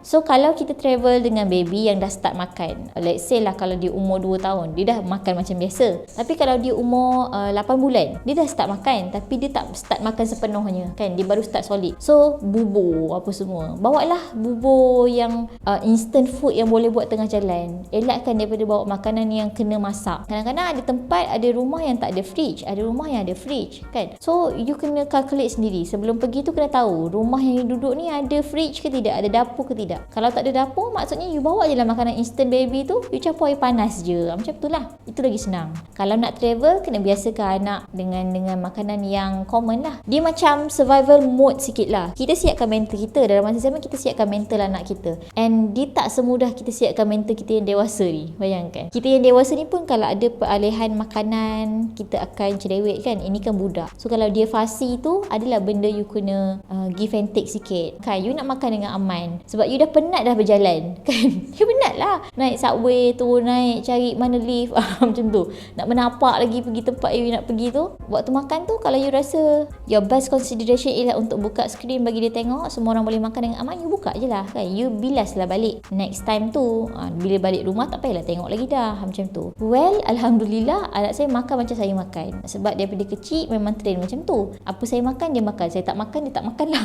So kalau kita travel dengan baby yang dah start makan, let's say lah kalau dia umur 2 tahun, dia dah makan macam biasa. Tapi kalau dia umur 8 bulan, dia dah start makan tapi dia tak start makan sepenuhnya kan, dia baru start solid. So bubur apa semua, bawalah bubur yang instant food yang boleh buat tengah jalan. Elakkan daripada bawa makanan yang kena masak. Kadang-kadang ada tempat, ada rumah yang tak ada fridge, ada rumah yang ada fridge kan. So you kena calculate sendiri. Sebelum pergi tu kena tahu rumah yang you duduk ni ada fridge ke tidak, ada dapur ke tidak. Kalau tak ada dapur, maksudnya you bawa je lah makanan instant baby tu, you campur air panas je. Macam tu lah. Itu lagi senang. Kalau nak travel, kena biasakan anak dengan makanan yang common lah. Dia macam survival mode sikit lah. Kita siapkan mental kita. Dalam masa zaman, kita siapkan mental anak kita. And dia tak semudah kita siapkan mental kita yang dewasa ni. Bayangkan. Kita yang dewasa ni pun kalau ada peralihan makanan, kita akan cerewet kan. Ini kan budak. So kalau dia fasi tu, adalah benda you kena give and take sikit. Kan, you nak makan dengan aman. Sebab you dah penat dah berjalan kan. You penat lah naik subway tu, naik cari mana lift macam tu, nak menapak lagi pergi tempat you nak pergi tu. Waktu makan tu, kalau you rasa your best consideration ialah untuk buka skrin bagi dia tengok semua orang boleh makan dengan aman, you buka je lah kan. You bilas lah balik next time tu. Bila balik rumah tak payahlah tengok lagi dah macam tu. Well, Alhamdulillah anak saya makan macam saya makan. Sebab daripada kecil memang train macam tu. Apa saya makan, dia makan. Saya tak makan, dia tak makan lah.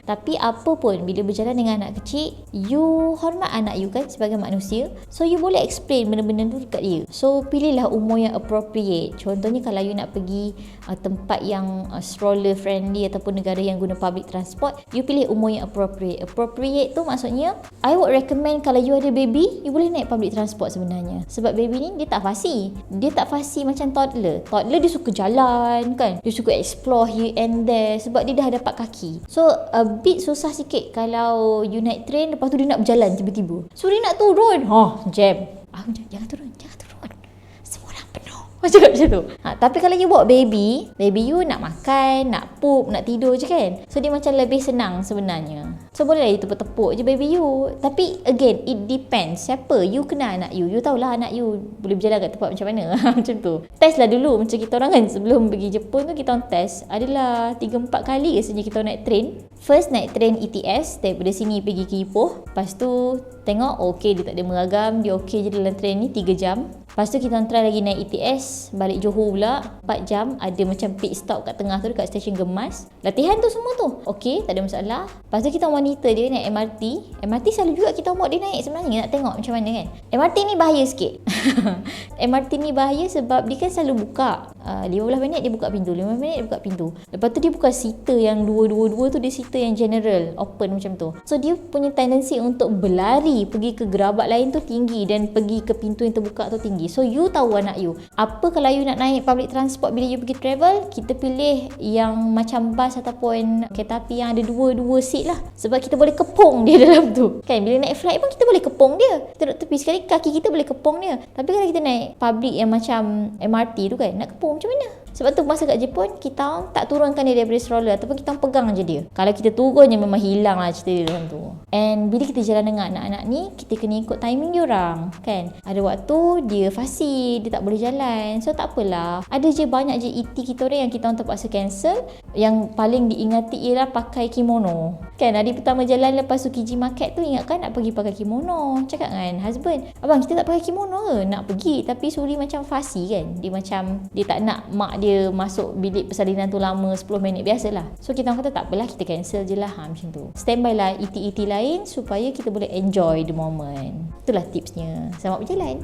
Tapi apa pun, bila berjalan dengan anak kecil, you hormat anak you kan sebagai manusia. So you boleh explain benda-benda tu dekat dia. So pilihlah umur yang appropriate. Contohnya kalau you nak pergi tempat yang stroller friendly ataupun negara yang guna public transport, you pilih umur yang appropriate. Appropriate tu maksudnya, I would recommend kalau you ada baby, you boleh naik public transport sebenarnya. Sebab baby ni dia tak fasi. Dia tak fasi macam toddler. Toddler dia suka jalan kan, dia suka explore here and there sebab dia dah dapat kaki. So a bit susah sikit kalau you naik train, lepas tu dia nak berjalan tiba-tiba. So dia nak turun, jam. Jangan turun. Semua orang penuh. Macam tu. Tapi kalau you bawa baby you nak makan, nak poop, nak tidur je kan. So dia macam lebih senang sebenarnya. So bolehlah you tepuk-tepuk je baby you. Tapi again, it depends siapa. You kenal anak you. You tahulah anak you boleh berjalan kat tempat macam mana. Macam tu. Test lah dulu. Macam kita orang kan sebelum pergi Jepun tu, kita orang test. Adalah 3-4 kali rasanya kita orang naik train. First naik train ETS daripada sini pergi ke Ipoh. Lepas tu tengok okey, dia tak ada meragam, dia okey je dalam train ni 3 jam. Lepas tu kita try lagi naik ETS balik Johor pula 4 jam. Ada macam pit stop kat tengah tu dekat stesen Gemas. Latihan tu semua tu okey, tak ada masalah. Lepas tu kita monitor dia naik MRT. MRT selalu juga kita bawa dia naik sebenarnya, nak tengok macam mana kan. MRT ni bahaya sikit. MRT ni bahaya sebab dia kan selalu buka 15 minit dia buka pintu, 15 minit dia buka pintu. Lepas tu dia bukan seater yang 2-2-2 tu, dia seater yang general, open macam tu. So dia punya tendensi untuk berlari pergi ke gerabak lain tu tinggi, dan pergi ke pintu yang terbuka tu tinggi. So you tahu anak you. Apa kalau you nak naik public transport bila you pergi travel, kita pilih yang macam bas ataupun kereta api yang ada 2 seat lah. Sebab kita boleh kepung dia dalam tu. Kan bila naik flight pun kita boleh kepung dia. Kita duduk tepi sekali, kaki kita boleh kepung dia. Tapi kalau kita naik public yang macam MRT tu kan, nak kepung macam mana? Sebab tu masa kat Jepun, kita tak turunkan dia daripada stroller ataupun kita pegang je dia. Kalau kita turun je memang hilang lah cerita dia dalam tu. And bila kita jalan dengan anak-anak ni, kita kena ikut timing dia orang kan. Ada waktu dia fasi, dia tak boleh jalan. So tak apalah. Ada je banyak je ET kita orang yang kita orang terpaksa cancel. Yang paling diingati ialah pakai kimono. Kan hari pertama jalan lepas Tsukiji Market tu, ingatkan nak pergi pakai kimono. Cakap dengan husband, abang kita tak pakai kimono ke? Nak pergi. Tapi Suri macam fasi kan. Dia macam, dia tak nak mak dia masuk bilik persalinan tu lama 10 minit. Biasalah. So kita orang kata tak apalah, kita cancel je lah. Macam tu. Standby lah ET-ET lain supaya kita boleh enjoy the moment. Itulah tipsnya. Selamat berjalan.